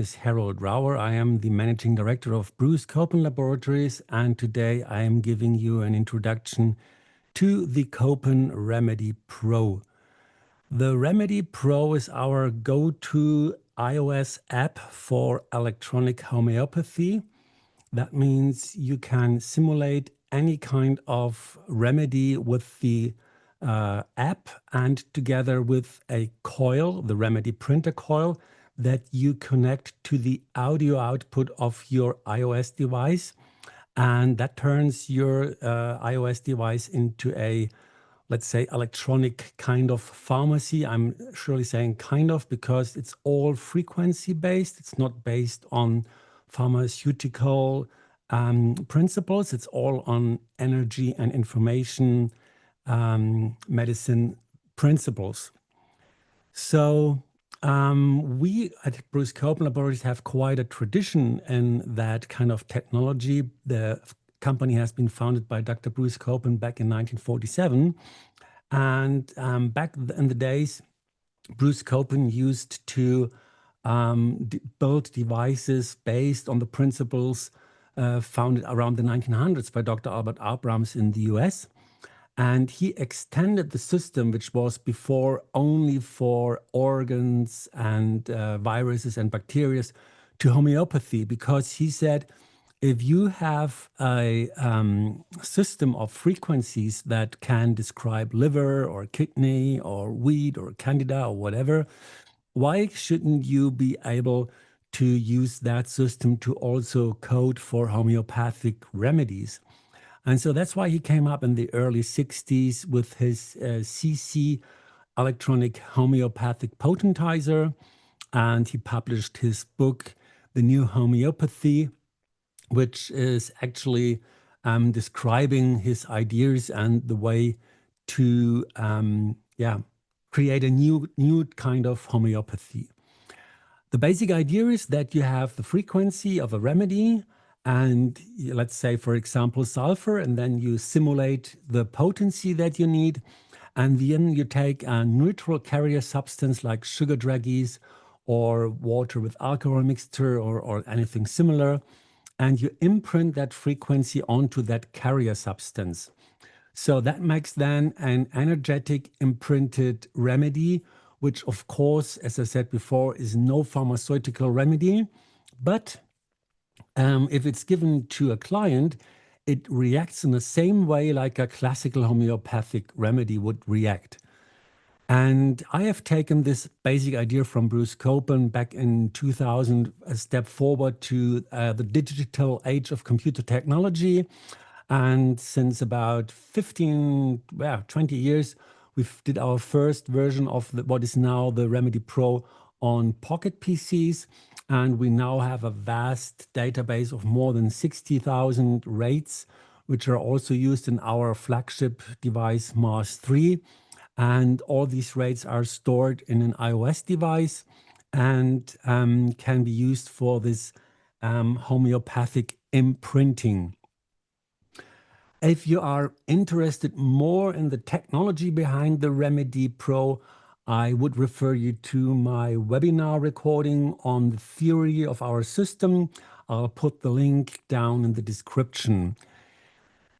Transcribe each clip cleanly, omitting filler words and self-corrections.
is Harold Rauer. I am the Managing Director of Bruce Copen Laboratories, and today I am giving you an introduction to the Copen RemedyPro. The RemedyPro is our go-to iOS app for electronic homeopathy. That means you can simulate any kind of remedy with the app and together with a coil, the Remedy printer coil, that you connect to the audio output of your iOS device. And that turns your iOS device into a, let's say, electronic kind of pharmacy. I'm surely saying kind of because it's all frequency based. It's not based on pharmaceutical principles. It's all on energy and information medicine principles. So we at Bruce Copen Laboratories have quite a tradition in that kind of technology. The company has been founded by Dr. Bruce Copen back in 1947. And back in the days, Bruce Copen used to build devices based on the principles founded around the 1900s by Dr. Albert Abrams in the US. And he extended the system, which was before only for organs and viruses and bacteria, to homeopathy, because he said, if you have a system of frequencies that can describe liver or kidney or wheat or candida or whatever, why shouldn't you be able to use that system to also code for homeopathic remedies? And so that's why he came up in the early 60s with his CC electronic homeopathic potentizer. And he published his book, The New Homeopathy, which is actually describing his ideas and the way to create a new kind of homeopathy. The basic idea is that you have the frequency of a remedy, and let's say, for example, sulfur, and then you simulate the potency that you need. And then you take a neutral carrier substance like sugar druggies or water with alcohol mixture or anything similar, and you imprint that frequency onto that carrier substance. So that makes then an energetic imprinted remedy, which of course, as I said before, is no pharmaceutical remedy, but if it's given to a client, it reacts in the same way like a classical homeopathic remedy would react. And I have taken this basic idea from Bruce Copen back in 2000, a step forward to the digital age of computer technology. And since about 20 years, we did our first version of what is now the RemedyPro on pocket PCs. And we now have a vast database of more than 60,000 rates, which are also used in our flagship device, Mars 3. And all these rates are stored in an iOS device and can be used for this homeopathic imprinting. If you are interested more in the technology behind the RemedyPro, I would refer you to my webinar recording on the theory of our system. I'll put the link down in the description.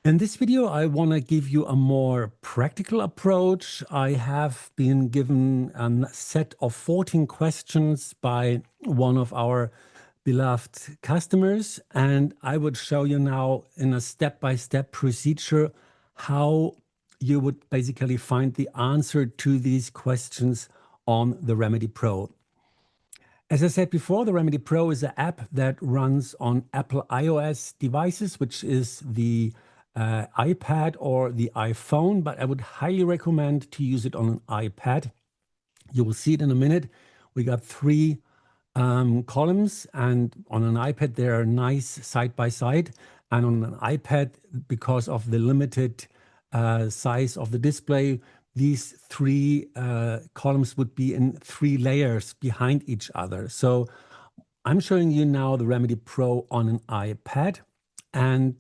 In this video, I want to give you a more practical approach. I have been given a set of 14 questions by one of our beloved customers, and I would show you now in a step-by-step procedure how you would basically find the answer to these questions on the RemedyPro. As I said before, the RemedyPro is an app that runs on Apple iOS devices, which is the iPad or the iPhone, but I would highly recommend to use it on an iPad. You will see it in a minute. We got 3 columns, and on an iPad, they are nice side by side. And on an iPad, because of the limited size of the display, these 3 columns would be in 3 layers behind each other. So I'm showing you now the RemedyPro on an iPad. And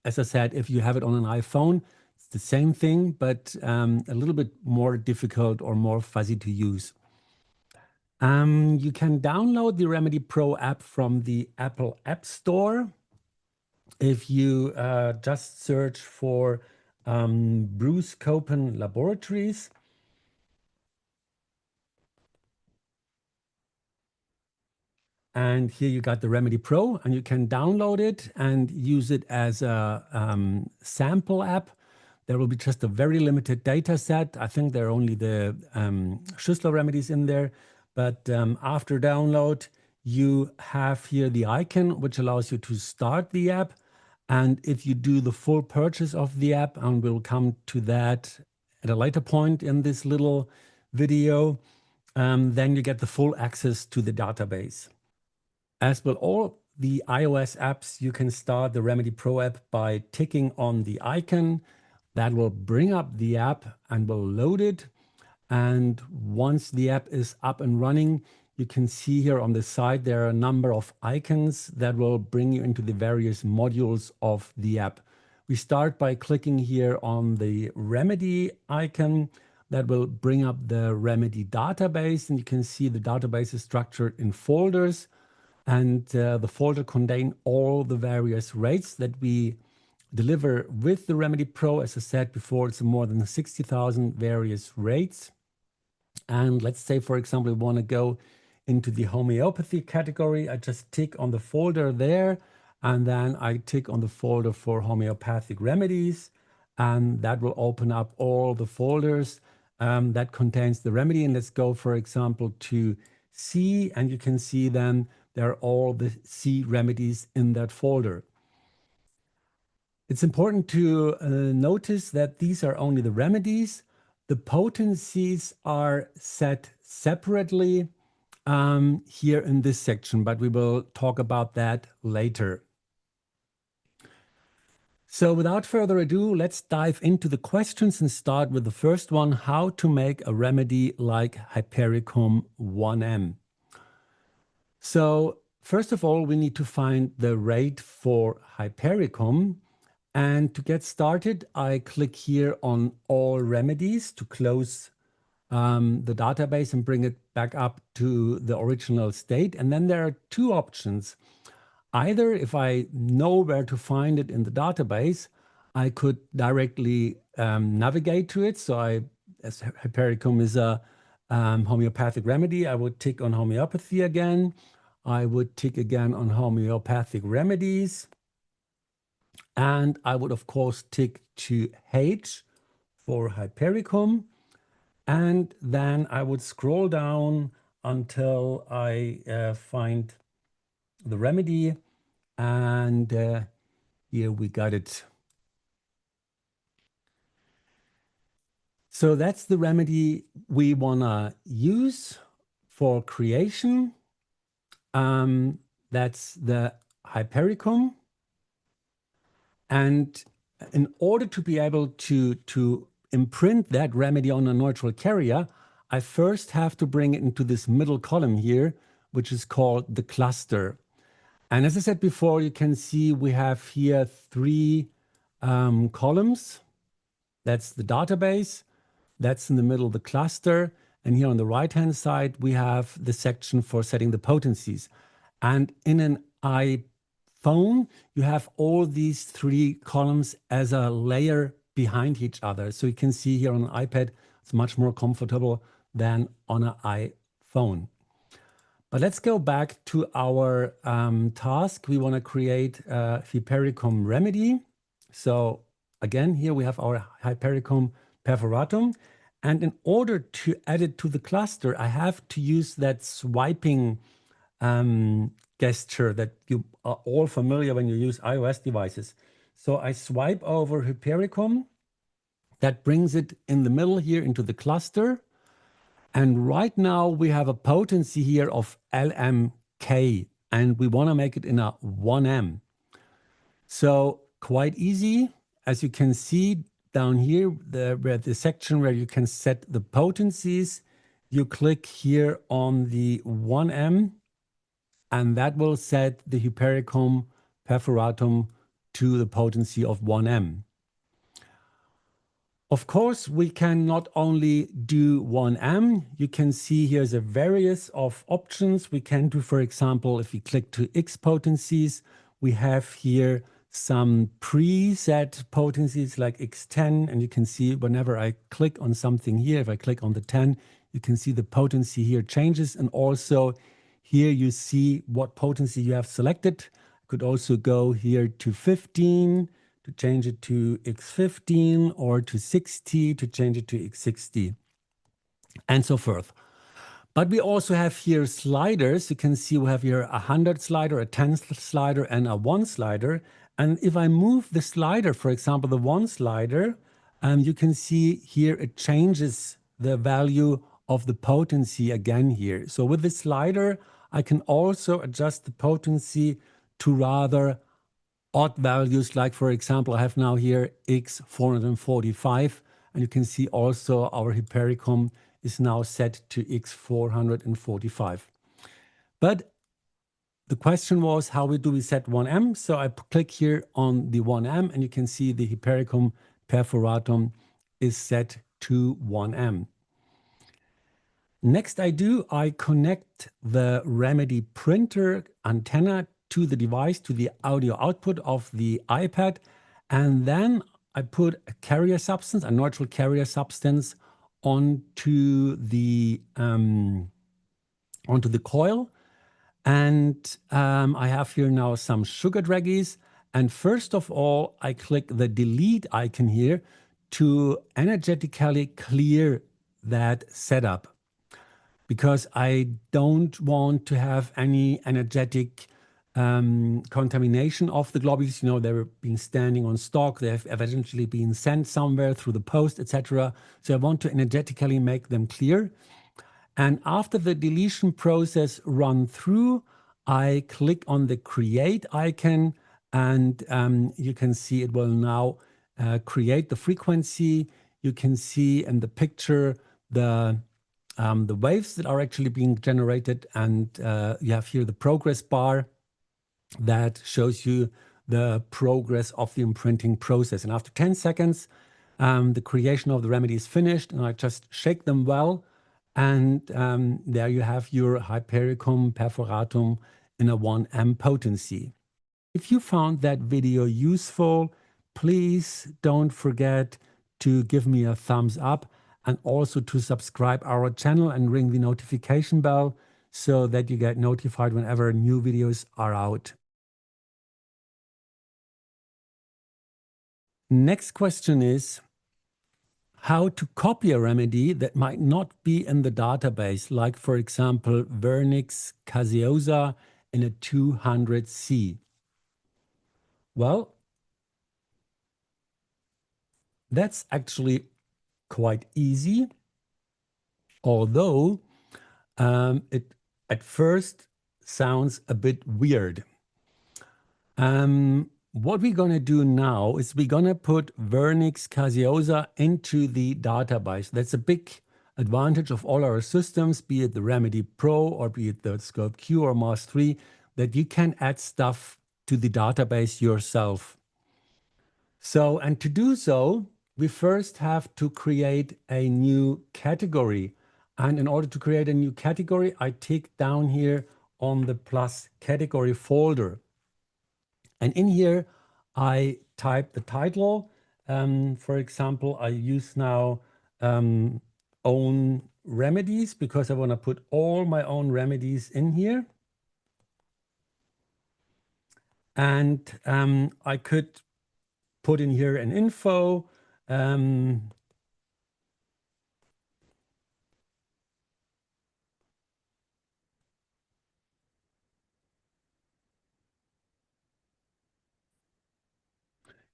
as I said, if you have it on an iPhone, it's the same thing, but a little bit more difficult or more fuzzy to use. You can download the RemedyPro app from the Apple App Store. If you just search for Bruce Copen Laboratories. And here you got the RemedyPro, and you can download it and use it as a sample app. There will be just a very limited data set. I think there are only the Schussler remedies in there. But after download, you have here the icon, which allows you to start the app. And if you do the full purchase of the app, and we'll come to that at a later point in this little video, then you get the full access to the database. As with all the iOS apps, you can start the RemedyPro app by ticking on the icon. That will bring up the app and will load it. And once the app is up and running, you can see here on the side there are a number of icons that will bring you into the various modules of the app. We start by clicking here on the remedy icon. That will bring up the remedy database, and you can see the database is structured in folders. And the folder contain all the various rates that we deliver with the RemedyPro. As I said before, it's more than 60,000 various rates. And let's say, for example, we want to go into the homeopathy category. I just tick on the folder there, and then I tick on the folder for homeopathic remedies, and that will open up all the folders that contains the remedy. And let's go, for example, to C, and you can see then there are all the C remedies in that folder. It's important to notice that these are only the remedies. The potencies are set separately here in this section, but we will talk about that later. So without further ado, let's dive into the questions and start with the first one: how to make a remedy like Hypericum 1M. So first of all, we need to find the rate for Hypericum. And to get started, I click here on all remedies to close the database and bring it back up to the original state. And then there are two options. Either if I know where to find it in the database, I could directly navigate to it. So as Hypericum is a homeopathic remedy, I would tick on homeopathy again. I would tick again on homeopathic remedies. And I would, of course, tick to H for Hypericum. And then I would scroll down until I find the remedy. And here we got it. So that's the remedy we want to use for creation. That's the Hypericum. And in order to be able to imprint that remedy on a neutral carrier, I first have to bring it into this middle column here, which is called the cluster. And as I said before, you can see we have here three columns. That's the database. That's in the middle, the cluster. And here on the right-hand side, we have the section for setting the potencies. And in an iPhone, you have all these three columns as a layer behind each other. So you can see here on an iPad, it's much more comfortable than on an iPhone. But let's go back to our task. We want to create a Hypericum remedy. So again, here we have our Hypericum perforatum. And in order to add it to the cluster, I have to use that swiping gesture that you are all familiar when you use iOS devices. So I swipe over Hypericum. That brings it in the middle here into the cluster. And right now we have a potency here of LMK, and we want to make it in a 1M. So quite easy. As you can see down here, the section where you can set the potencies, you click here on the 1M, and that will set the Hypericum perforatum to the potency of 1M. Of course, we can not only do 1M, you can see here's a various of options. We can do, for example, if we click to X potencies, we have here some preset potencies like X10, and you can see whenever I click on something here, if I click on the 10, you can see the potency here changes, and also here you see what potency you have selected. I could also go here to 15, to change it to X15, or to 60 to change it to X60, and so forth. But we also have here sliders. You can see we have here a 100 slider, a 10 slider, and a 1 slider. And if I move the slider, for example, the 1 slider, you can see here it changes the value of the potency again here. So with the slider, I can also adjust the potency to rather odd values, like for example, I have now here X445, and you can see also our Hypericum is now set to X445. But the question was, how do we set 1M? So I click here on the 1M, and you can see the Hypericum perforatum is set to 1M. Next I connect the Remedy printer antenna to the device, to the audio output of the iPad, and then I put a carrier substance, a neutral carrier substance, onto the coil, and I have here now some sugar draggies. And first of all, I click the delete icon here to energetically clear that setup, because I don't want to have any energetic contamination of the globules. You know, they're being standing on stock, they have eventually been sent somewhere through the post, etc. So I want to energetically make them clear. And after the deletion process run through, I click on the create icon, and you can see it will now create the frequency. You can see in the picture the waves that are actually being generated, and you have here the progress bar that shows you the progress of the imprinting process. And after 10 seconds, the creation of the remedy is finished, and I just shake them well, and there you have your Hypericum perforatum in a 1M potency. If you found that video useful, please don't forget to give me a thumbs up, and also to subscribe our channel and ring the notification bell so that you get notified whenever new videos are out. Next question is how to copy a remedy that might not be in the database, like for example, Vernix caseosa in a 200C. Well, that's actually quite easy, although it at first sounds a bit weird. What we're going to do now is we're going to put Vernix caseosa into the database. That's a big advantage of all our systems, be it the RemedyPro or be it the Scope Q or Mass 3, that you can add stuff to the database yourself. So, and to do so, we first have to create a new category. And in order to create a new category, I tick down here on the plus category folder. And in here, I type the title. For example, I use now own remedies, because I want to put all my own remedies in here. And I could put in here an info.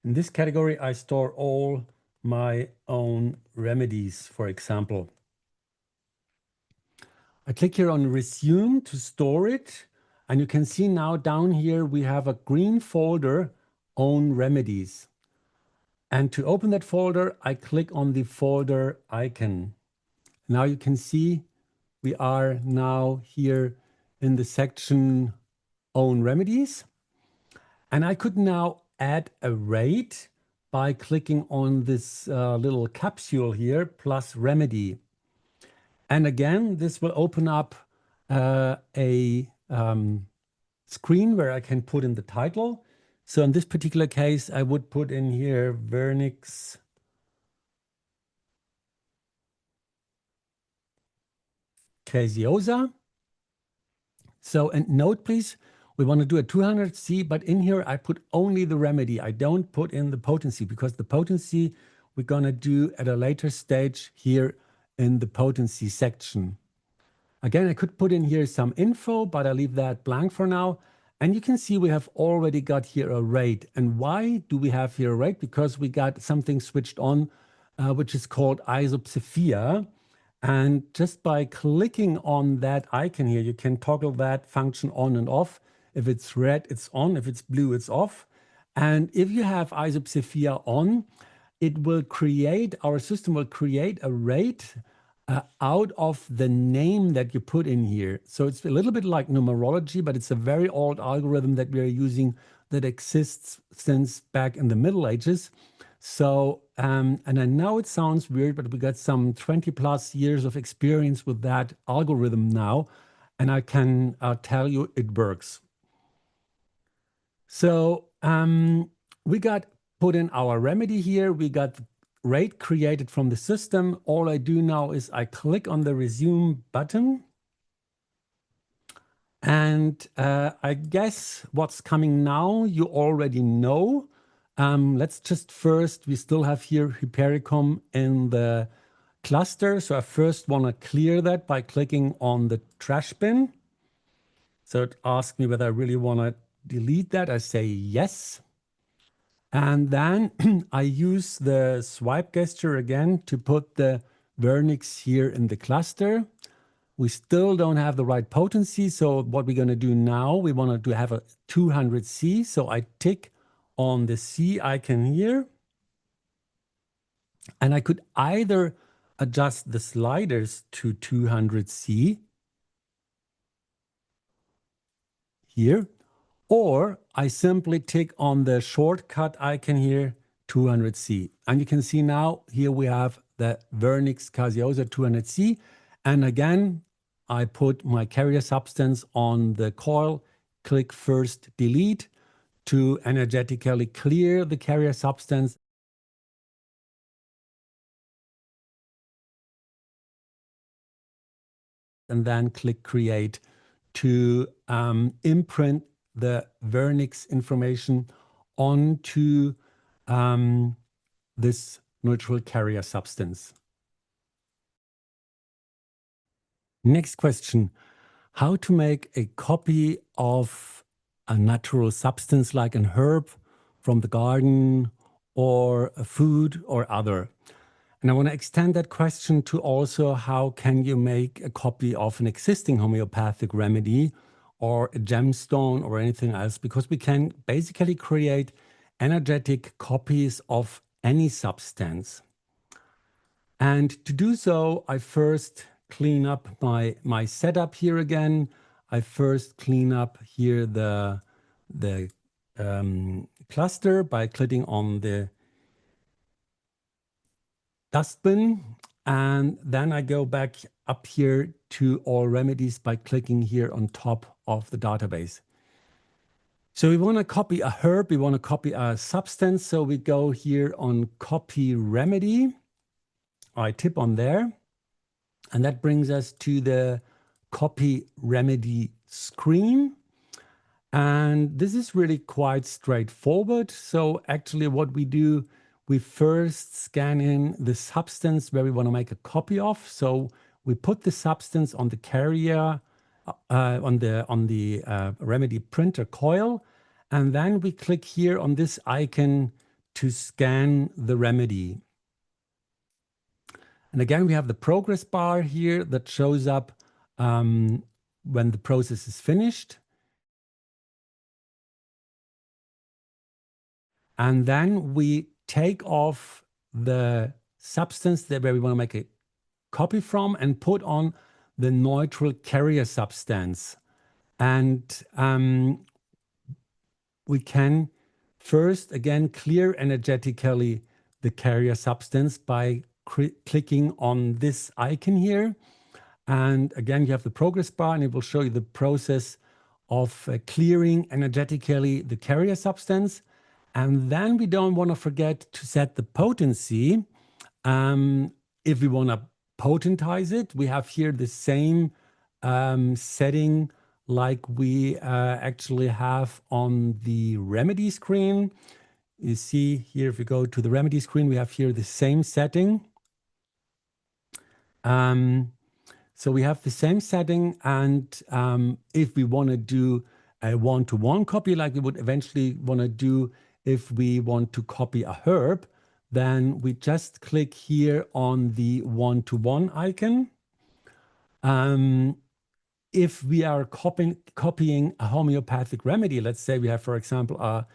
In this category, I store all my own remedies, for example. I click here on resume to store it. And you can see now down here, we have a green folder, own remedies. And to open that folder, I click on the folder icon. Now you can see we are now here in the section own remedies. And I could now add a rate by clicking on this little capsule here, plus remedy. And again, this will open up a screen where I can put in the title. So in this particular case, I would put in here Vernix caseosa. So, and note please, we want to do a 200C, but in here I put only the remedy. I don't put in the potency because the potency we're going to do at a later stage here in the potency section. Again, I could put in here some info, but I leave that blank for now. And you can see we have already got here a rate. And why do we have here a rate? Because we got something switched on, which is called isopsophia. And just by clicking on that icon here, you can toggle that function on and off. If it's red, it's on. If it's blue, it's off. And if you have isopsophia on, it will create, our system will create a rate out of the name that you put in here. So it's a little bit like numerology, but it's a very old algorithm that we are using that exists since back in the Middle Ages. So, and I know it sounds weird, but we got some 20 plus years of experience with that algorithm now, and I can tell you it works. So we got put in our remedy here. We got rate created from the system. All I do now is I click on the resume button. And I guess what's coming now, you already know. Let's just first, we still have here Hypericum in the cluster. So I first want to clear that by clicking on the trash bin. So it asks me whether I really want to delete that. I say yes. And then I use the swipe gesture again to put the Vernix here in the cluster. We still don't have the right potency. So what we're going to do now, we want to have a 200C. So I tick on the C icon here. And I could either adjust the sliders to 200C here, or I simply tick on the shortcut icon here, 200C. And you can see now here we have the Vernix caseosa 200C. And again, I put my carrier substance on the coil, click first delete to energetically clear the carrier substance. And then click create to imprint the Vernix information onto this neutral carrier substance. Next question, how to make a copy of a natural substance like an herb from the garden or a food or other. And I want to extend that question to also how can you make a copy of an existing homeopathic remedy or a gemstone or anything else, because we can basically create energetic copies of any substance. And to do so, I first clean up my setup here again. I first clean up here the cluster by clicking on the dustbin. And then I go back up here to all remedies by clicking here on top of the database. So we want to copy a herb, we want to copy a substance. So we go here on copy remedy. I tip on there. And that brings us to the copy remedy screen. And this is really quite straightforward. So actually what we do, we first scan in the substance where we want to make a copy of. So we put the substance on the carrier, on the remedy printer coil, and then we click here on this icon to scan the remedy. And again, we have the progress bar here that shows up when the process is finished. And then we take off the substance that where we want to make a copy from and put on the neutral carrier substance. And we can First, again, clear energetically the carrier substance by clicking on this icon here. And again, you have the progress bar and it will show you the process of clearing energetically the carrier substance. And then we don't want to forget to set the potency. If we want to potentize it, we have here the same setting like we actually have on the remedy screen. You see here, if we go to the remedy screen, we have here the same setting. So we have the same setting, and if we want to do a one-to-one copy like we would eventually want to do if we want to copy a herb, then we just click here on the one-to-one icon. If we are copying a homeopathic remedy, let's say we have, for example, a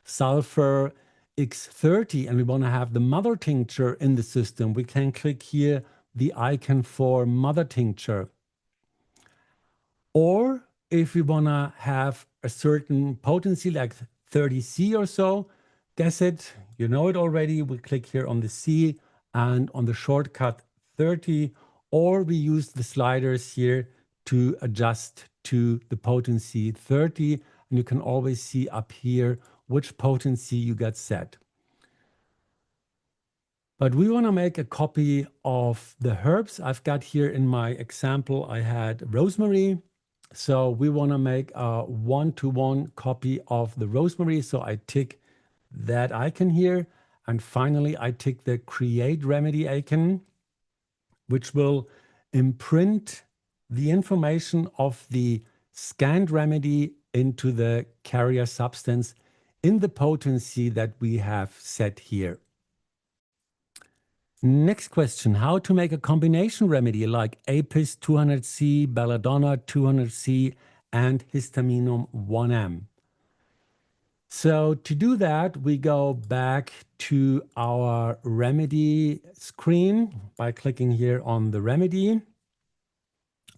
sulfur X30 and we want to have the mother tincture in the system, we can click here the icon for mother tincture. Or if we want to have a certain potency like 30C or so, guess it, you know it already, we click here on the C and on the shortcut 30, or we use the sliders here to adjust to the potency 30, and you can always see up here which potency you got set. But we want to make a copy of the herbs. I've got here in my example, I had rosemary. So we want to make a one-to-one copy of the rosemary. So I tick that icon here. And finally, I tick the create remedy icon, which will imprint the information of the scanned remedy into the carrier substance in the potency that we have set here. Next question, how to make a combination remedy like Apis 200C, Belladonna 200C, and Histaminum 1M. So to do that, we go back to our remedy screen by clicking here on the remedy.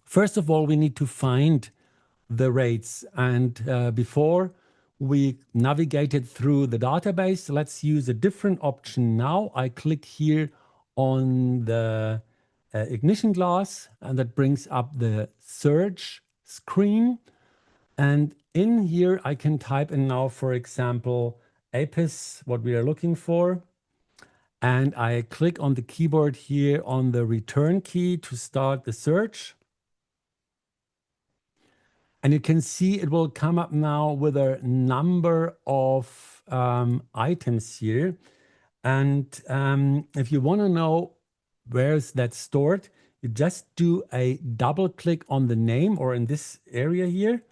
First of all, we need to find the rates. And before we navigated through the database, let's use a different option now. I click here on the ignition glass, and that brings up the search screen. And in here, I can type in now, for example, Apis, what we are looking for. And I click on the keyboard here on the return key to start the search. And you can see it will come up now with a number of items here. And if you want to know where is that stored, you just do a double click on the name or in this area here.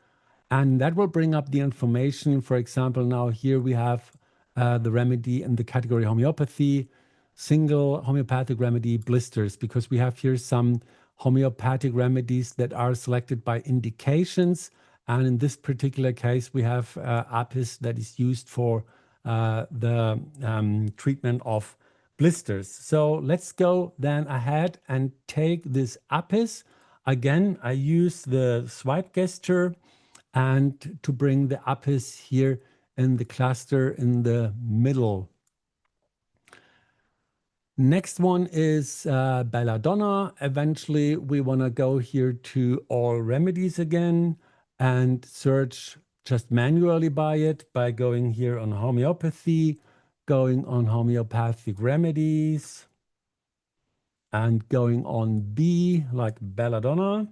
And that will bring up the information. For example, now here we have the remedy in the category homeopathy, single homeopathic remedy blisters, because we have here some homeopathic remedies that are selected by indications. And in this particular case, we have Apis that is used for the treatment of blisters. So let's go then ahead and take this Apis. Again, I use the swipe gesture and to bring the Apis here in the cluster in the middle. Next one is Belladonna. Eventually, we want to go here to all remedies again and search just manually by it by going here on homeopathy, going on homeopathic remedies, and going on B like Belladonna.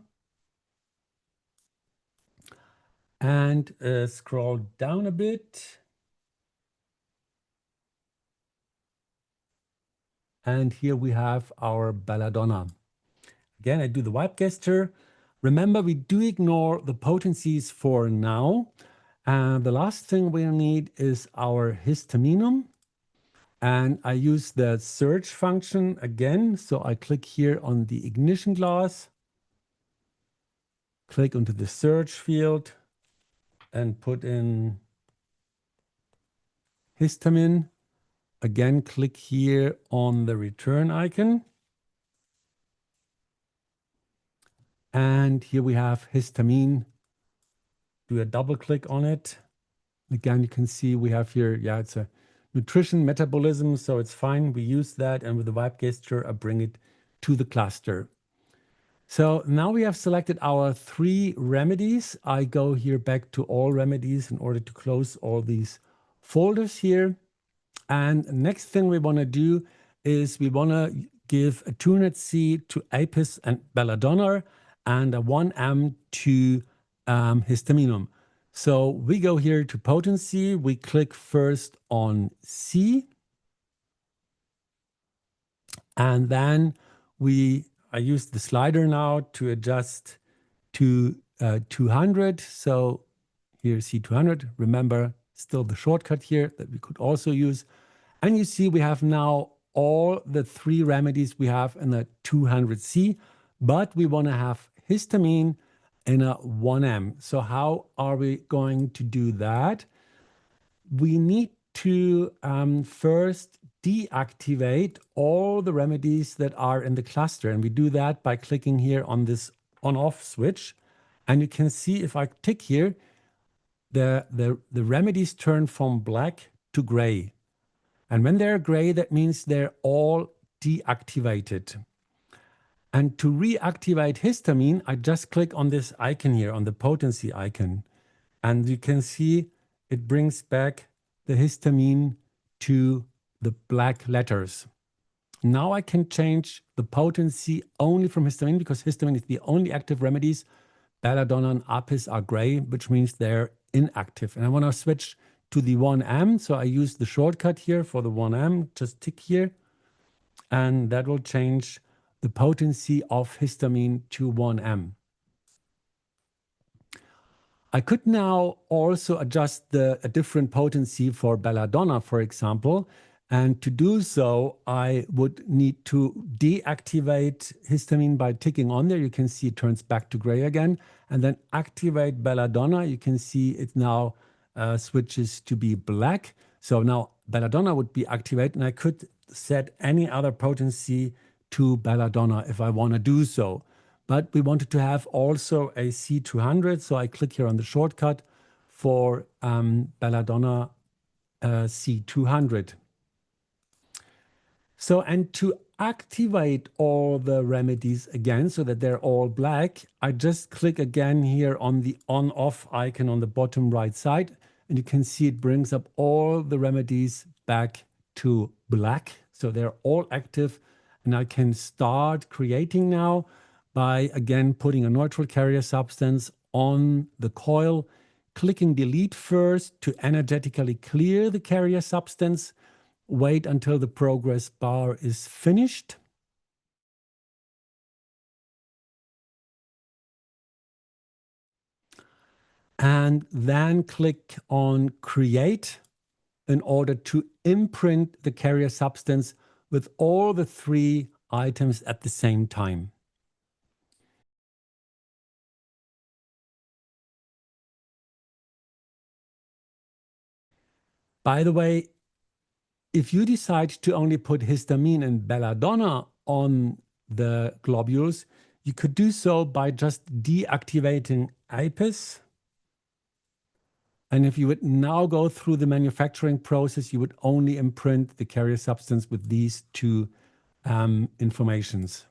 And scroll down a bit. And here we have our Belladonna. Again, I do the wipe gesture. Remember, we do ignore the potencies for now. And the last thing we need is our Histaminum. And I use the search function again. So I click here on the ignition glass, click onto the search field and put in histamine. Again, click here on the return icon. And here we have histamine. Do a double click on it. Again, you can see we have here, yeah, it's a nutrition metabolism, so it's fine. We use that, and with the wipe gesture, I bring it to the cluster. So now we have selected our 3 remedies. I go here back to all remedies in order to close all these folders here. And next thing we want to do is we want to give a 200C to Apis and Belladonna and a 1M to Histaminum. So we go here to Potency. We click first on C. And then I use the slider now to adjust to 200. So here C200. Remember, still the shortcut here that we could also use. And you see we have now all the 3 remedies we have in the 200C, but we want to have histamine in a 1M. So how are we going to do that? We need to first deactivate all the remedies that are in the cluster. And we do that by clicking here on this on-off switch. And you can see if I tick here, the remedies turn from black to gray. And when they're gray, that means they're all deactivated. And to reactivate histamine, I just click on this icon here, on the potency icon. And you can see it brings back the histamine to the black letters. Now I can change the potency only from histamine because histamine is the only active remedies. Belladonna and Apis are gray, which means they're inactive. And I want to switch to the 1M. So I use the shortcut here for the 1M, just tick here. And that will change the potency of histamine to 1M. I could now also adjust a different potency for Belladonna, for example. And to do so, I would need to deactivate histamine by ticking on there. You can see it turns back to gray again. And then activate Belladonna. You can see it now switches to be black. So now Belladonna would be activated, and I could set any other potency to Belladonna if I want to do so. But we wanted to have also a C200, so I click here on the shortcut for Belladonna C200. So, and to activate all the remedies again so that they're all black, I just click again here on the on-off icon on the bottom right side, and you can see it brings up all the remedies back to black. So they're all active, and I can start creating now by again putting a neutral carrier substance on the coil, clicking delete first to energetically clear the carrier substance, wait until the progress bar is finished. And then click on create in order to imprint the carrier substance with all the 3 items at the same time. By the way, if you decide to only put histamine and Belladonna on the globules, you could do so by just deactivating Apis. And if you would now go through the manufacturing process, you would only imprint the carrier substance with these 2 informations.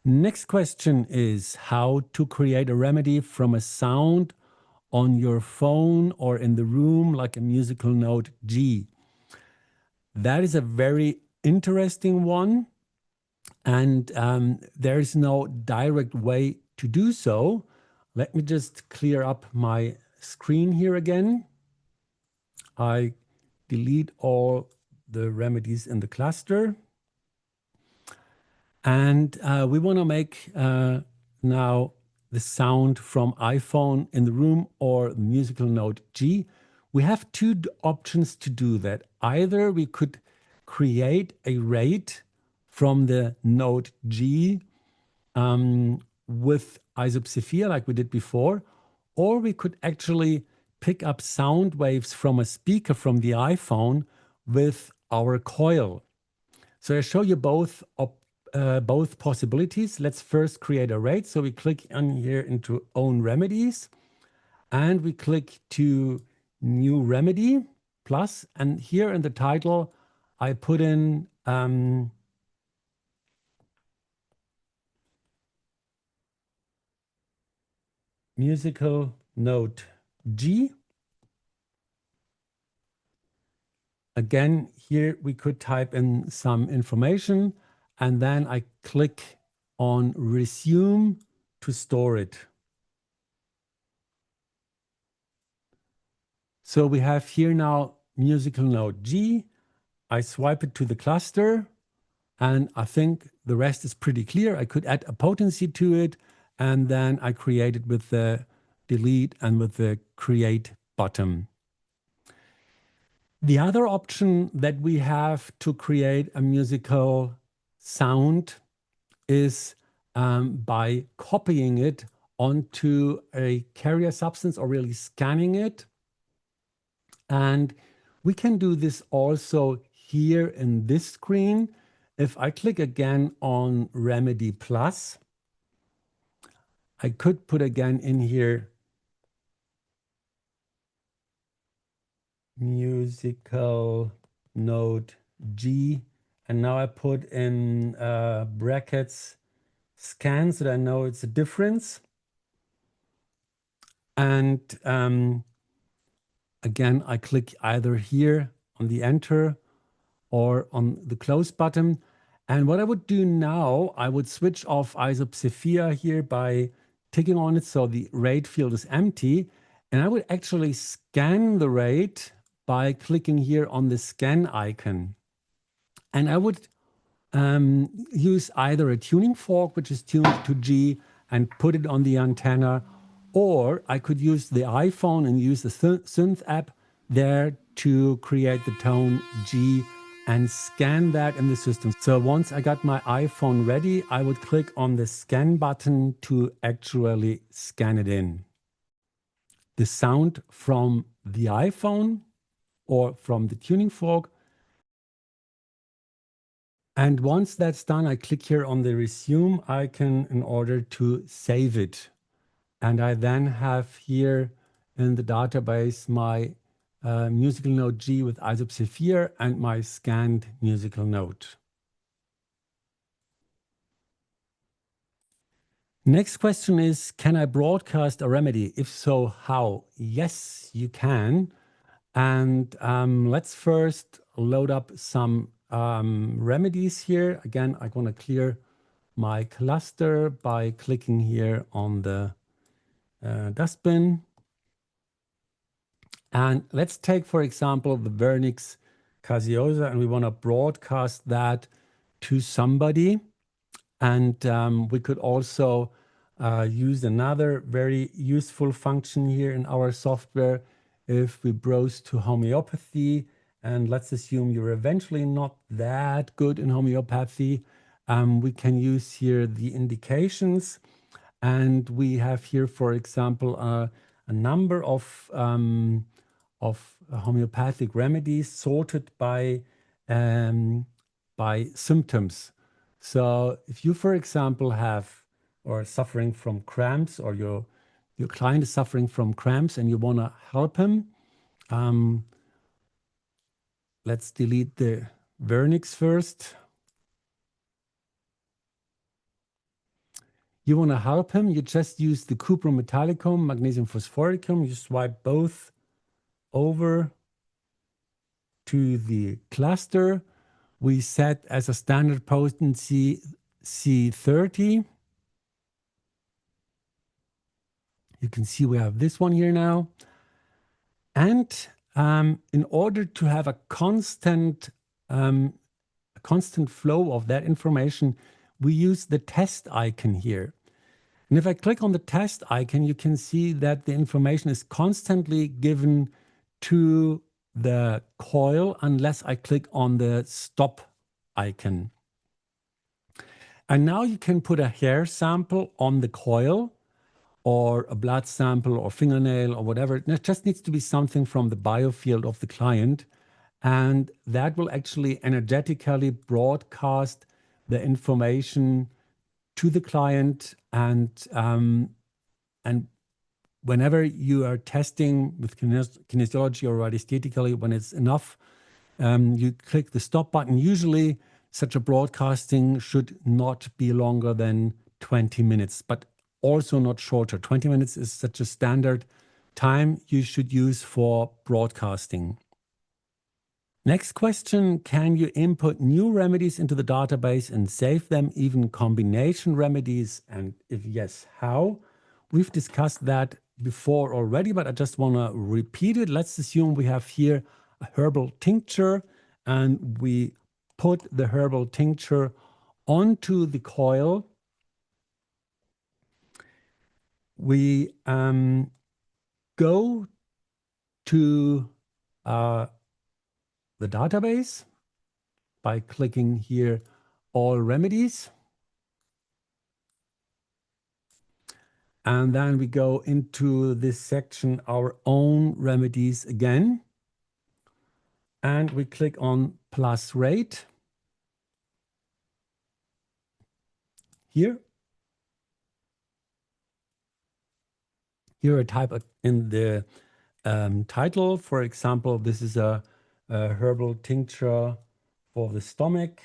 Next question is how to create a remedy from a sound on your phone or in the room, like a musical note G. That is a very interesting one. And there is no direct way to do so. Let me just clear up my screen here again. I delete all the remedies in the cluster. And we want to make now the sound from iPhone in the room or the musical note G. We have 2 options to do that. Either we could create a rate from the note G with isopsephere like we did before, or we could actually pick up sound waves from a speaker from the iPhone with our coil. So I show you both both possibilities. Let's first create a rate. So we click on here into own remedies and we click to new remedy plus, and here in the title, I put in musical note G. Again, here we could type in some information and then I click on resume to store it. So we have here now musical note G. I swipe it to the cluster and I think the rest is pretty clear. I could add a potency to it and then I create it with the delete and with the create button. The other option that we have to create a musical sound is by copying it onto a carrier substance or really scanning it. And we can do this also here in this screen. If I click again on Remedy Plus, I could put again in here musical note G, and now I put in brackets scan so that I know it's a difference. And again, I click either here on the enter or on the close button. And what I would do now, I would switch off isopsephere here by ticking on it so the rate field is empty. And I would actually scan the rate by clicking here on the scan icon. And I would use either a tuning fork, which is tuned to G, and put it on the antenna, or I could use the iPhone and use the synth app there to create the tone G and scan that in the system. So once I got my iPhone ready, I would click on the scan button to actually scan it in. The sound from the iPhone or from the tuning fork. And once that's done, I click here on the resume icon in order to save it. And I then have here in the database my musical note G with isopsephere and my scanned musical note. Next question is, can I broadcast a remedy? If so, how? Yes, you can. And let's first load up some remedies here. Again, I'm going to clear my cluster by clicking here on the dustbin. And let's take, for example, the Vernix caseosa, and we want to broadcast that to somebody. And we could also use another very useful function here in our software. If we browse to homeopathy, and let's assume you're eventually not that good in homeopathy, we can use here the indications. And we have here, for example, a number of homeopathic remedies sorted by symptoms. So if you, for example, have or suffering from cramps, or your client is suffering from cramps and you want to help him, let's delete the Vernix first. You want to help him, you just use the cuprum metallicum, magnesium phosphoricum, you swipe both over to the cluster. We set as a standard potency C30. You can see we have this one here now. And in order to have a constant flow of that information, we use the test icon here. And if I click on the test icon, you can see that the information is constantly given to the coil unless I click on the stop icon. And now you can put a hair sample on the coil, or a blood sample or fingernail or whatever. It just needs to be something from the biofield of the client. And that will actually energetically broadcast the information to the client, and whenever you are testing with kinesiology or radiesthetically, when it's enough, you click the stop button. Usually such a broadcasting should not be longer than 20 minutes, but also not shorter. 20 minutes is such a standard time you should use for broadcasting. Next question, can you input new remedies into the database and save them, even combination remedies? And if yes, how? We've discussed that before already, but I just want to repeat it. Let's assume we have here a herbal tincture and we put the herbal tincture onto the coil. We go to the database by clicking here all remedies. And then we go into this section, our own remedies again. And we click on plus rate here. Here I type in the title. For example, this is a herbal tincture for the stomach.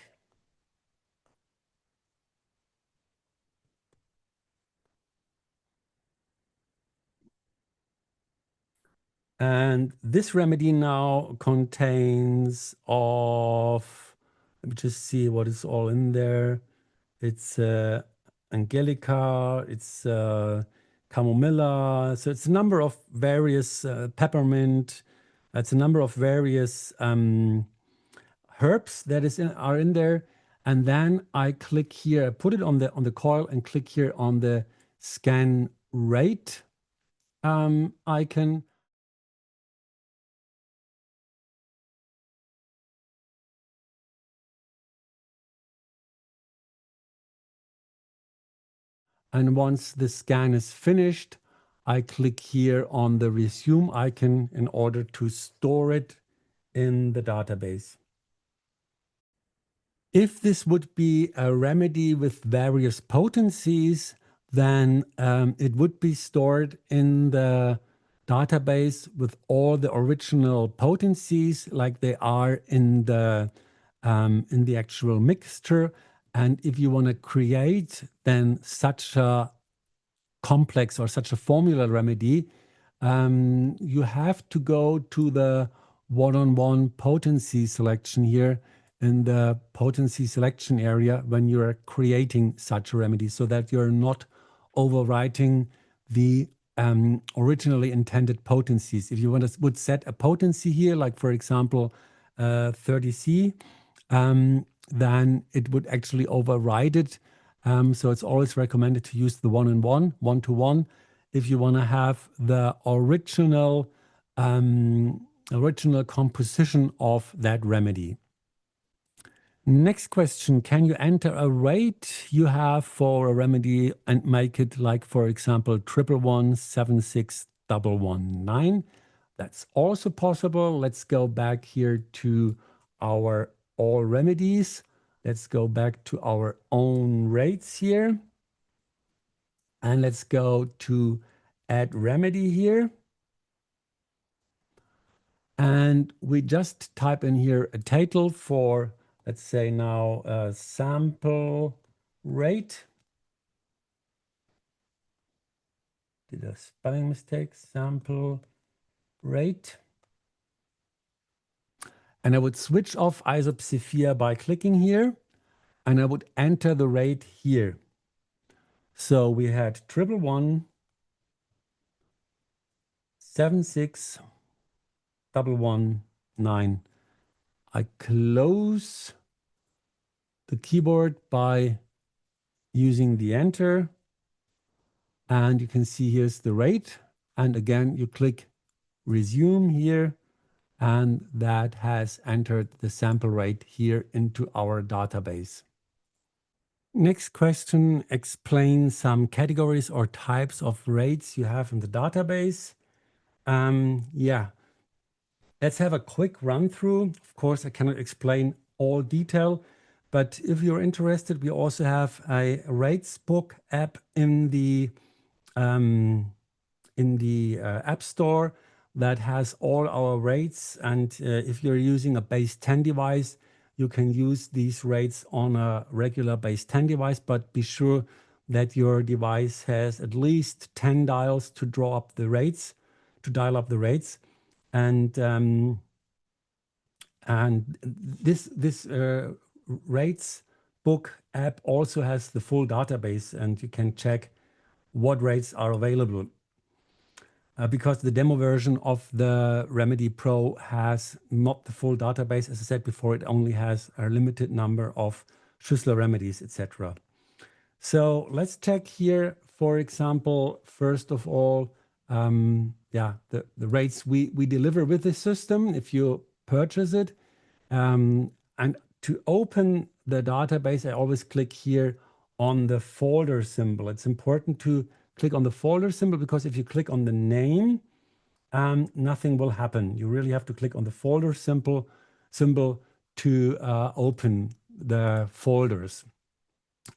And this remedy now contains of, let me just see what is all in there. It's Angelica, it's Camomilla. So it's a number of various peppermint. It's a number of various herbs that are in there. And then I click here, I put it on the coil and click here on the scan rate icon. And once the scan is finished, I click here on the resume icon in order to store it in the database. If this would be a remedy with various potencies, then it would be stored in the database with all the original potencies like they are in the actual mixture. And if you want to create then such a complex or such a formula remedy, you have to go to the one-on-one potency selection here in the potency selection area when you're creating such a remedy, so that you're not overwriting the originally intended potencies. If you would set a potency here, like for example 30C, then it would actually override it. So it's always recommended to use the one-on-one, one-to-one, if you want to have the original composition of that remedy. Next question, can you enter a rate you have for a remedy and make it like, for example, 111761119? That's also possible. Let's go back here to our all remedies. Let's go back to our own rates here. And let's go to add remedy here. And we just type in here a title for, let's say now, sample rate. Did a spelling mistake, sample rate. And I would switch off isopsephere by clicking here, and I would enter the rate here. So we had 111761119. I close the keyboard by using the enter, and you can see here's the rate. And again, you click resume here, and that has entered the sample rate here into our database. Next question, explain some categories or types of rates you have in the database. Yeah, let's have a quick run through. Of course, I cannot explain all detail, But if you're interested, we also have a Ratesbook app in the App Store that has all our rates. And if you're using a base 10 device, you can use these rates on a regular base 10 device, but be sure that your device has at least 10 dials to draw up the rates, to dial up the rates. And this rates book app also has the full database, and you can check what rates are available. Because the demo version of the RemedyPro has not the full database. As I said before, it only has a limited number of Schussler remedies, etc. So let's check here, for example, first of all, the rates we deliver with this system if you purchase it. And to open the database, I always click here on the folder symbol. It's important to click on the folder symbol because if you click on the name, nothing will happen. You really have to click on the folder symbol to open the folders.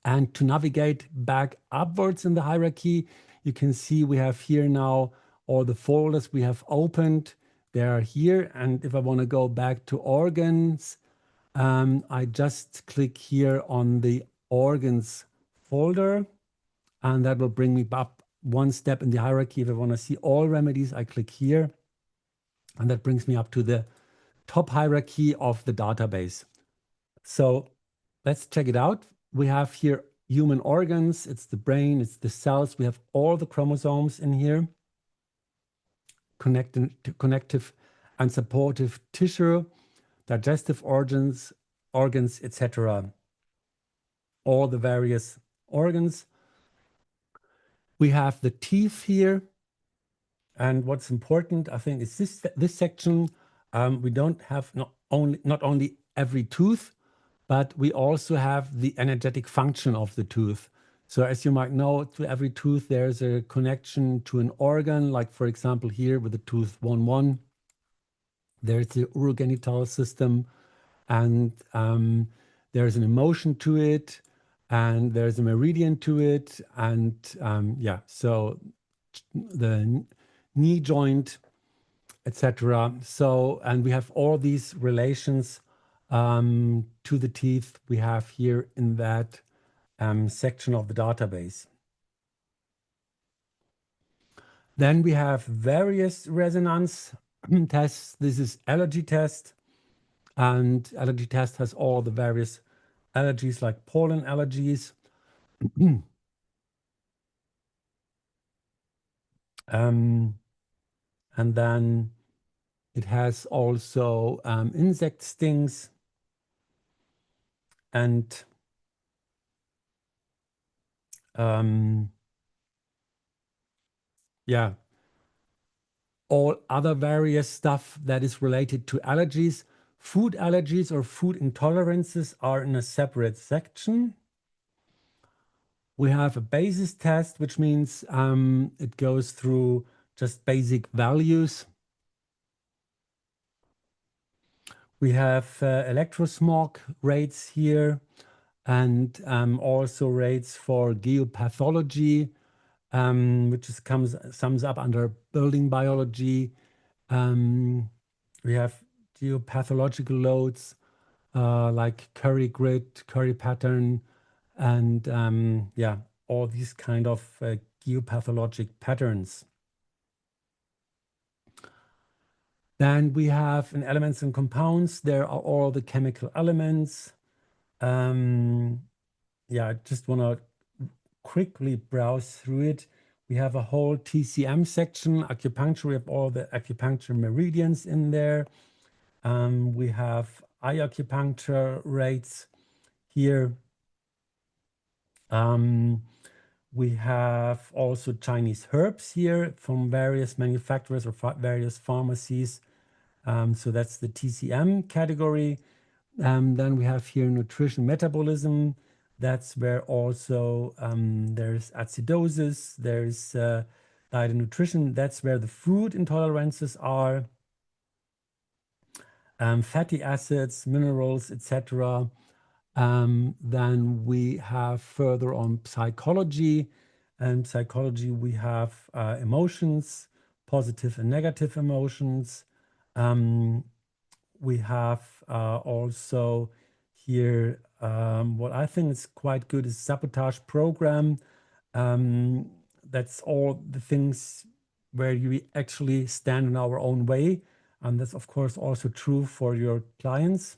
And to navigate back upwards in the hierarchy, you can see we have here now all the folders we have opened. They are here. And if I want to go back to organs, I just click here on the organs folder, and that will bring me up one step in the hierarchy. If I want to see all remedies, I click here, and that brings me up to the top hierarchy of the database. So let's check it out. We have here human organs. It's the brain, it's the cells. We have all the chromosomes in here, connective and supportive tissue, digestive organs, etc. All the various organs. We have the teeth here. And what's important, I think, is this section. We don't have not only every tooth, but we also have the energetic function of the tooth. So as you might know, to every tooth, there's a connection to an organ, like for example, here with the tooth 1-1, there's the urogenital system, and there's an emotion to it, and there's a meridian to it, and so the knee joint, etc. So, and we have all these relations to the teeth we have here in that section of the database. Then we have various resonance tests. This is allergy test, and allergy test has all the various allergies like pollen allergies. And then it has also insect stings and all other various stuff that is related to allergies. Food allergies or food intolerances are in a separate section. We have a basis test, which means it goes through just basic values. We have electrosmog rates here, and also rates for geopathology, which sums up under building biology. We have geopathological loads like Curry grid, Curry pattern, and all these kind of geopathologic patterns. Then we have in elements and compounds, there are all the chemical elements. I just want to quickly browse through it. We have a whole TCM section, acupuncture. We have all the acupuncture meridians in there. We have eye acupuncture rates here. We have also Chinese herbs here from various manufacturers or various pharmacies. So that's the TCM category. Then we have here nutrition metabolism. That's where also there's acidosis, there's diet and nutrition. That's where the food intolerances are. Fatty acids, minerals, etc. Then we have further on psychology. And psychology, we have emotions, positive and negative emotions. We have also here what I think is quite good is sabotage program. That's all the things where you actually stand in our own way. And that's of course also true for your clients.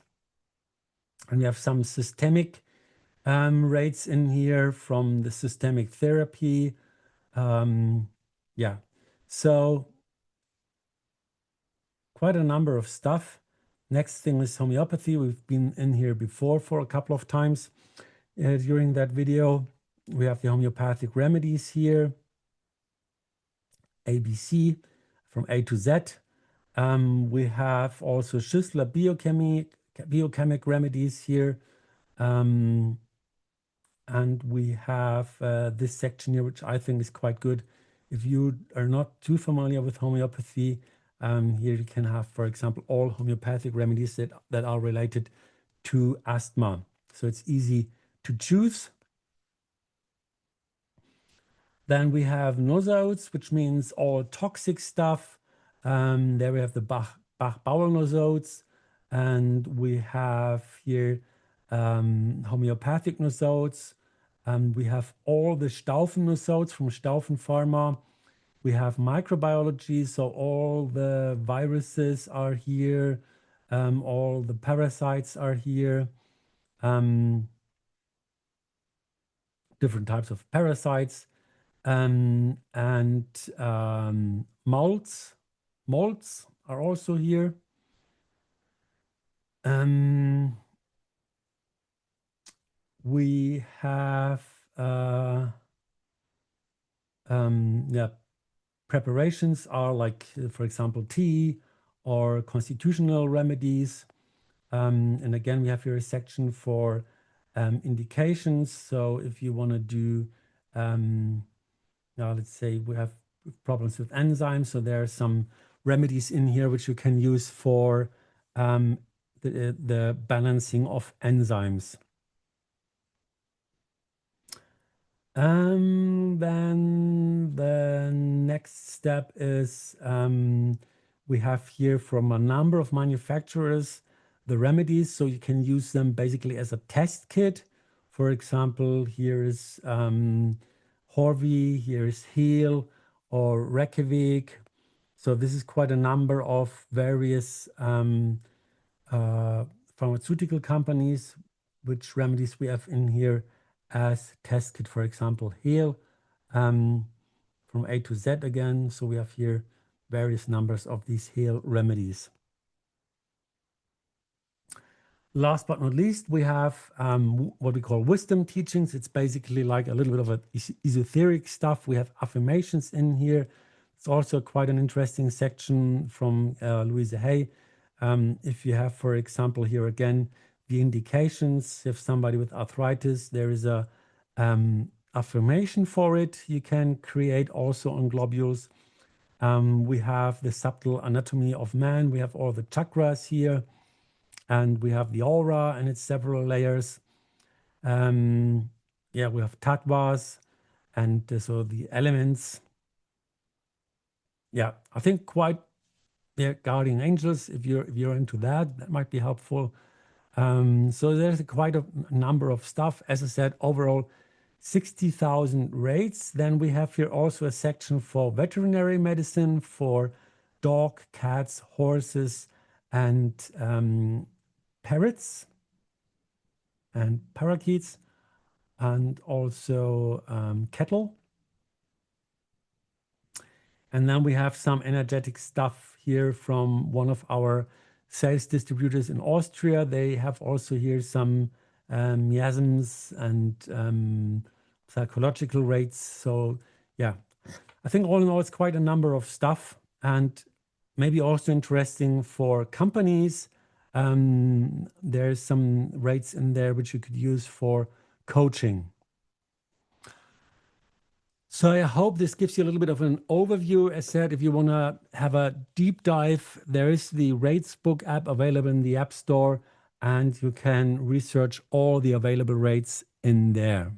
And we have some systemic rates in here from the systemic therapy. Yeah, so quite a number of stuff. Next thing is homeopathy. We've been in here before for a couple of times during that video. We have the homeopathic remedies here, ABC from A to Z. We have also Schüssler biochemic remedies here. And we have this section here, which I think is quite good. If you are not too familiar with homeopathy, here you can have, for example, all homeopathic remedies that are related to asthma. So it's easy to choose. Then we have nosodes, which means all toxic stuff. There we have the Bach-Bauer nosodes, and we have here homeopathic nosodes. We have all the Staufen nosodes from Staufen Pharma. We have microbiology, so all the viruses are here, all the parasites are here, different types of parasites. And molds are also here. We have yeah, preparations are like, for example, tea or constitutional remedies. And again, we have here a section for indications. So if you want to do let's say we have problems with enzymes, so there are some remedies in here which you can use for the balancing of enzymes. Then the next step is we have here from a number of manufacturers the remedies, so you can use them basically as a test kit. For example, here is Horvi, here is Heal or Reykjavik. So this is quite a number of various pharmaceutical companies, which remedies we have in here as test kit. For example, Heal from A to Z again. So we have here various numbers of these Heal remedies. Last but not least, we have what we call wisdom teachings. It's basically like a little bit of a esoteric stuff. We have affirmations in here. It's also quite an interesting section from Louise Hay. If you have, for example, here again, the indications, if somebody with arthritis, there is a affirmation for it. You can create also on globules. We have the subtle anatomy of man. We have all the chakras here. And we have the aura and its several layers. Yeah, we have tattvas and so the elements. Yeah, I think quite the guardian angels. If you're into that, that might be helpful. So there's quite a number of stuff. As I said, overall 60,000 rates. Then we have here also a section for veterinary medicine for dog, cats, horses, and parrots and parakeets, and also cattle. And then we have some energetic stuff here from one of our sales distributors in Austria. They have also here some miasms and psychological rates. So yeah, I think all in all, it's quite a number of stuff, and maybe also interesting for companies. There's some rates in there which you could use for coaching. So I hope this gives you a little bit of an overview. As said, if you want to have a deep dive, there is the Ratesbook app available in the App Store. and you can research all the available rates in there.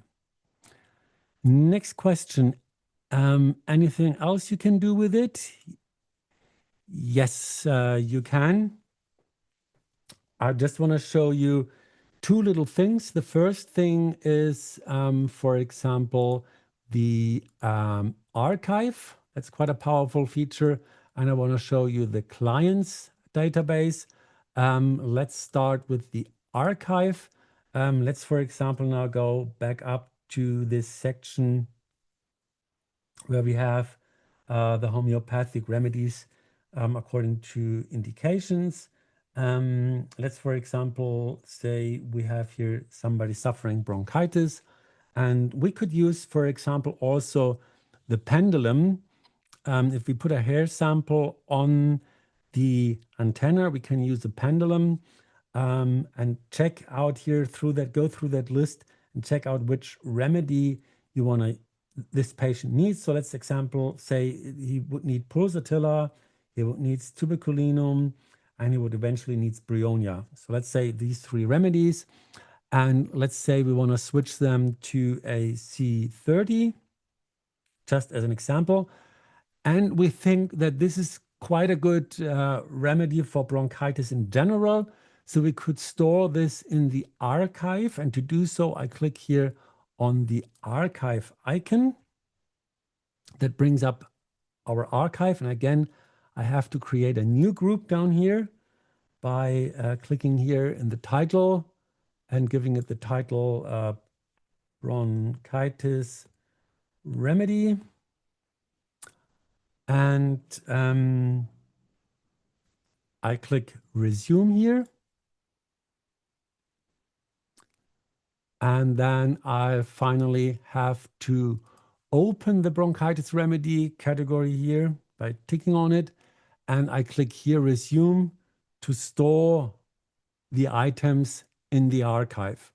Next question. Anything else you can do with it? Yes, you can. I just want to show you two little things. The first thing is, for example, the archive. That's quite a powerful feature. And I want to show you the client's database. Let's start with the archive. Let's, for example, now go back up to this section where we have the homeopathic remedies according to indications. Let's, for example, say we have here somebody suffering bronchitis, and we could use, for example, also the pendulum. If we put a hair sample on the antenna, we can use the pendulum and check out here go through that list and check out which remedy you want to this patient needs. So let's example say he would need pulsatilla, he would need tuberculinum, and he would eventually needs bryonia. So let's say these three remedies, and let's say we want to switch them to a C30, just as an example. And we think that this is quite a good remedy for bronchitis in general. So we could store this in the archive. And to do so, I click here on the archive icon. That brings up our archive. And again, I have to create a new group down here by clicking here in the title and giving it the title bronchitis remedy. And I click resume here. And then I finally have to open the bronchitis remedy category here by ticking on it. And I click here resume to store the items in the archive.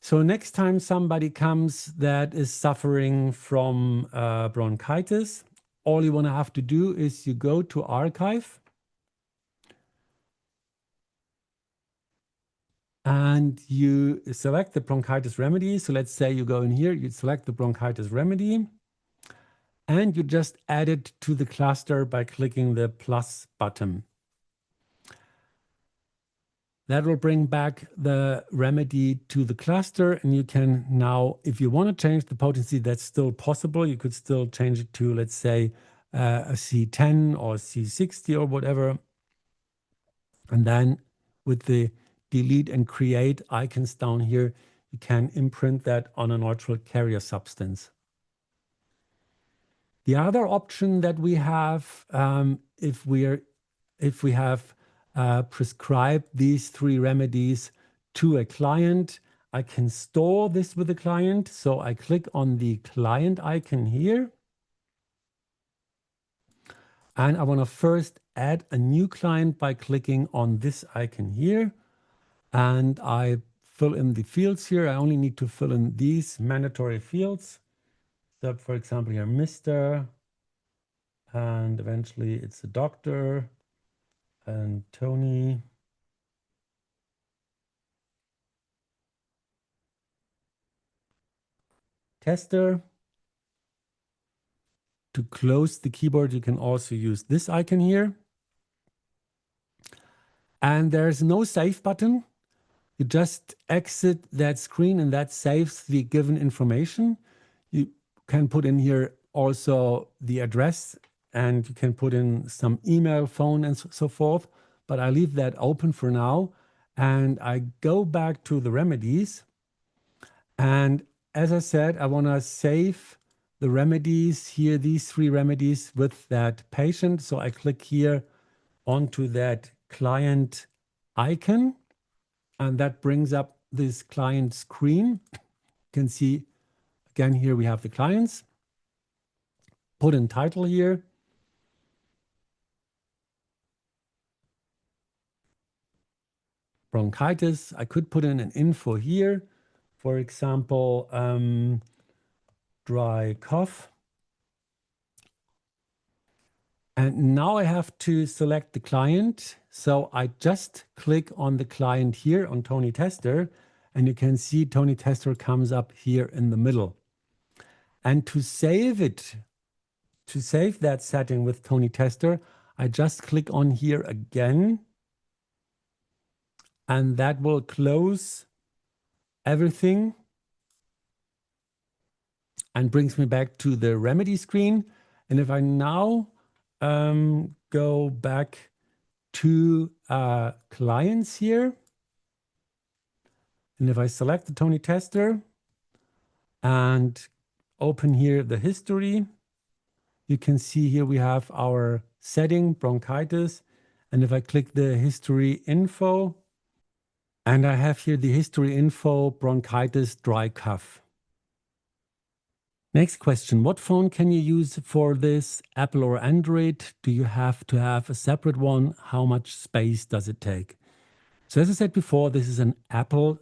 So next time somebody comes that is suffering from bronchitis, all you want to have to do is you go to archive and you select the bronchitis remedy. So let's say you go in here, you select the bronchitis remedy, and you just add it to the cluster by clicking the plus button. That will bring back the remedy to the cluster, and you can now, if you want to change the potency, that's still possible. You could still change it to, let's say, a C10 or C60 or whatever. And then with the delete and create icons down here, you can imprint that on a neutral carrier substance. The other option that we have, if we have prescribed these three remedies to a client, I can store this with the client. So I click on the client icon here. And I want to first add a new client by clicking on this icon here. And I fill in the fields here. I only need to fill in these mandatory fields. So for example, here, Mr. And eventually it's a doctor and Tony. Tester. To close the keyboard, you can also use this icon here. And there's no save button. You just exit that screen and that saves the given information. You can put in here also the address, and you can put in some email, phone, and so forth. But I leave that open for now. And I go back to the remedies. And as I said, I want to save the remedies here, these three remedies with that patient. So I click here onto that client icon, and that brings up this client screen. You can see again here we have the clients. Put in title here. Bronchitis. I could put in an info here. For example, dry cough. And now I have to select the client. So I just click on the client here on Tony Tester, and you can see Tony Tester comes up here in the middle. And to save that setting with Tony Tester, I just click on here again, and that will close everything and brings me back to the remedy screen. And if I now go back to clients here, and if I select the Tony Tester and open here the history, you can see here we have our setting, bronchitis. And if I click the history info, and I have here the history info, bronchitis, dry cough. Next question, what phone can you use for this, Apple or Android? Do you have to have a separate one? How much space does it take? So as I said before, this is an Apple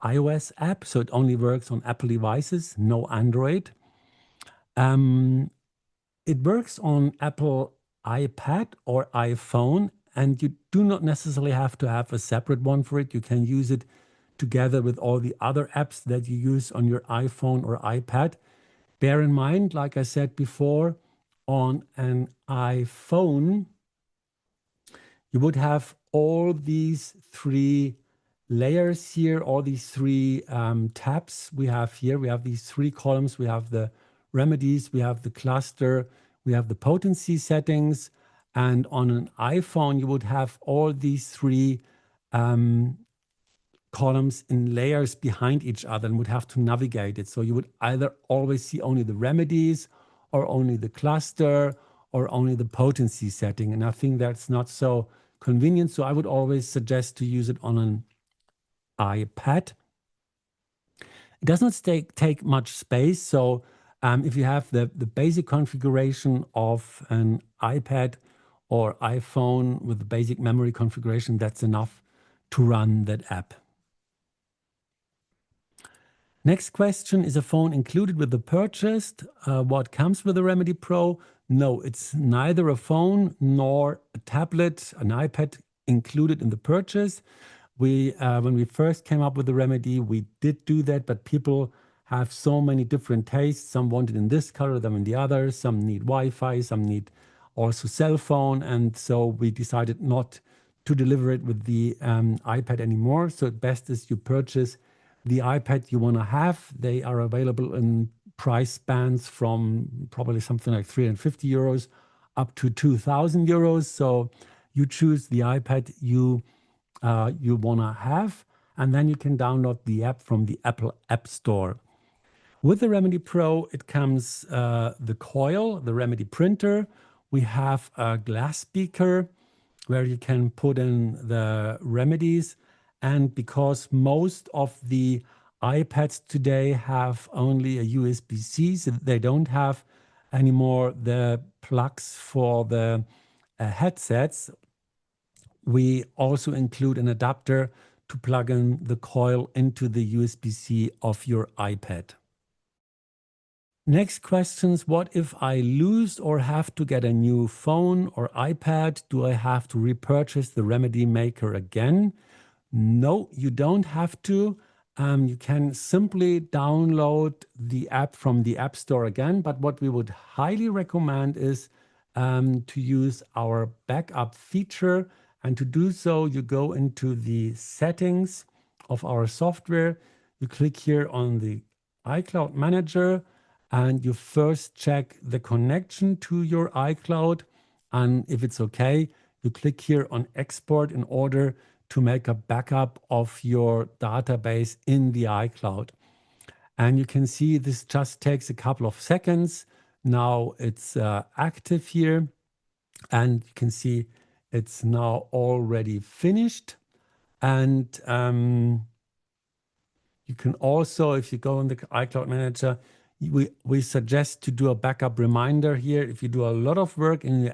iOS app, so it only works on Apple devices, no Android. It works on Apple iPad or iPhone, and you do not necessarily have to have a separate one for it. You can use it together with all the other apps that you use on your iPhone or iPad. Bear in mind, like I said before, on an iPhone, you would have all these three layers here, all these three tabs we have here. We have these three columns. We have the remedies, we have the cluster, we have the potency settings. And on an iPhone, you would have all these three columns in layers behind each other and would have to navigate it. So you would either always see only the remedies or only the cluster or only the potency setting. And I think that's not so convenient. So I would always suggest to use it on an iPad. It does not take much space. So if you have the basic configuration of an iPad or iPhone with the basic memory configuration, that's enough to run that app. Next question, is a phone included with the purchase? What comes with the RemedyPro? No, it's neither a phone nor a tablet, an iPad included in the purchase. When we first came up with the Remedy, we did do that, but people have so many different tastes. Some want it in this color, some in the other. Some need Wi-Fi, some need also cell phone. And so we decided not to deliver it with the iPad anymore. So best is you purchase the iPad you want to have. They are available in price bands from probably something like 350 euros up to 2,000 euros. So you choose the iPad you want to have, and then you can download the app from the Apple App Store. With the RemedyPro, it comes the coil, the Remedy printer. We have a glass beaker where you can put in the remedies. And because most of the iPads today have only a USB-C, so they don't have anymore the plugs for the headsets, we also include an adapter to plug in the coil into the USB-C of your iPad. Next questions, what if I lose or have to get a new phone or iPad? Do I have to repurchase the Remedy Maker again? No, you don't have to. You can simply download the app from the App Store again, but what we would highly recommend is to use our backup feature. And to do so, you go into the settings of our software. You click here on the iCloud Manager, and you first check the connection to your iCloud. And if it's okay, you click here on Export in order to make a backup of your database in the iCloud. And you can see this just takes a couple of seconds. Now it's active here, and you can see it's now already finished. And you can also, if you go in the iCloud Manager, we suggest to do a backup reminder here. If you do a lot of work and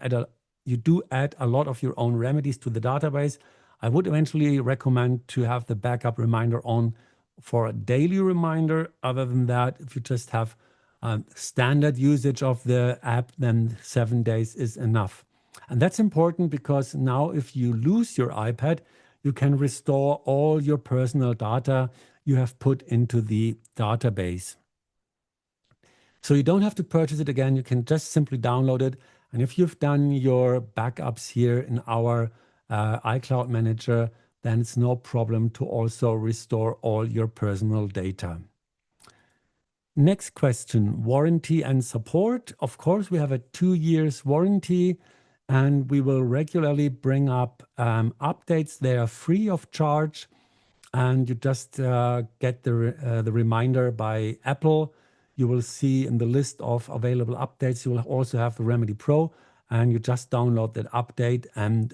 you do add a lot of your own remedies to the database, I would eventually recommend to have the backup reminder on for a daily reminder. Other than that, if you just have standard usage of the app, then 7 days is enough. And that's important because now if you lose your iPad, you can restore all your personal data you have put into the database. So you don't have to purchase it again. You can just simply download it. And if you've done your backups here in our iCloud Manager, then it's no problem to also restore all your personal data. Next question, warranty and support. Of course, we have a 2 years warranty, and we will regularly bring up updates. They are free of charge, and you just get the reminder by Apple. You will see in the list of available updates, you will also have the RemedyPro, and you just download that update, and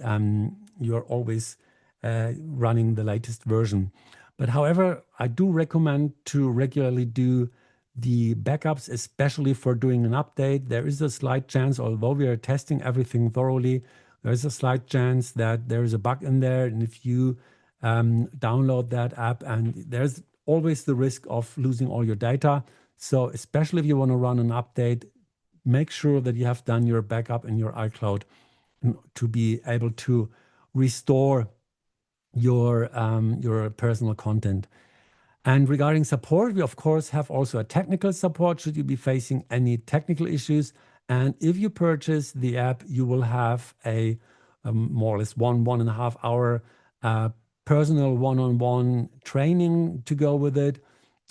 you're always running the latest version. But however, I do recommend to regularly do the backups, especially for doing an update. There is a slight chance, although we are testing everything thoroughly, there is a slight chance that there is a bug in there. And if you download that app, and there's always the risk of losing all your data. So especially if you want to run an update, make sure that you have done your backup in your iCloud to be able to restore your personal content. And regarding support, we of course have also a technical support should you be facing any technical issues. And if you purchase the app, you will have a more or less 1.5 hour personal one-on-one training to go with it,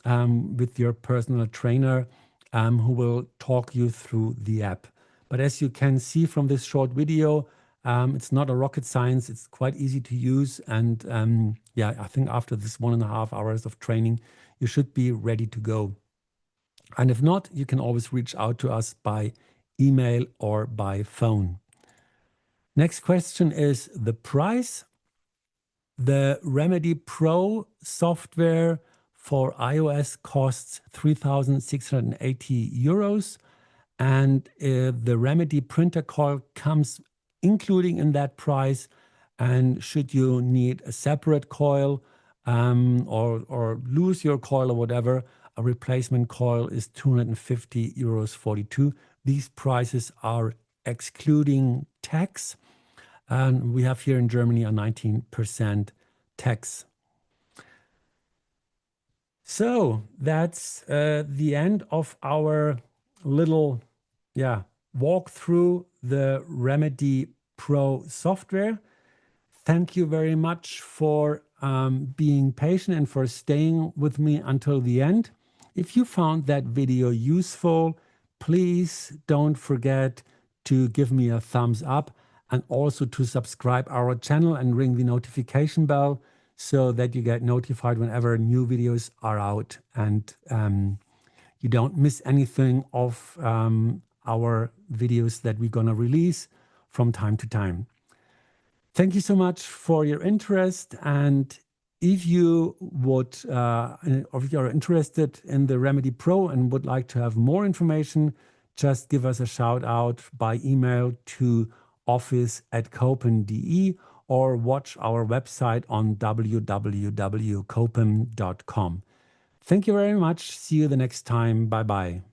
with your personal trainer who will talk you through the app. But as you can see from this short video, it's not a rocket science. It's quite easy to use. And yeah, I think after this 1.5 hours of training, you should be ready to go. And if not, you can always reach out to us by email or by phone. Next question is the price. The RemedyPro software for iOS costs 3,680 euros. And the Remedy printer coil comes including in that price. And should you need a separate coil or lose your coil or whatever, a replacement coil is 250 euros 42. These prices are excluding tax. And we have here in Germany a 19% tax. So that's the end of our little walk through the RemedyPro software. Thank you very much for being patient and for staying with me until the end. If you found that video useful, please don't forget to give me a thumbs up and also to subscribe our channel and ring the notification bell so that you get notified whenever new videos are out and you don't miss anything of our videos that we're gonna release from time to time. Thank you so much for your interest, and if you would, or if you're interested in the RemedyPro and would like to have more information, just give us a shout out by email to office@copen.de or watch our website on www.copen.com. Thank you very much. See you the next time. Bye-bye.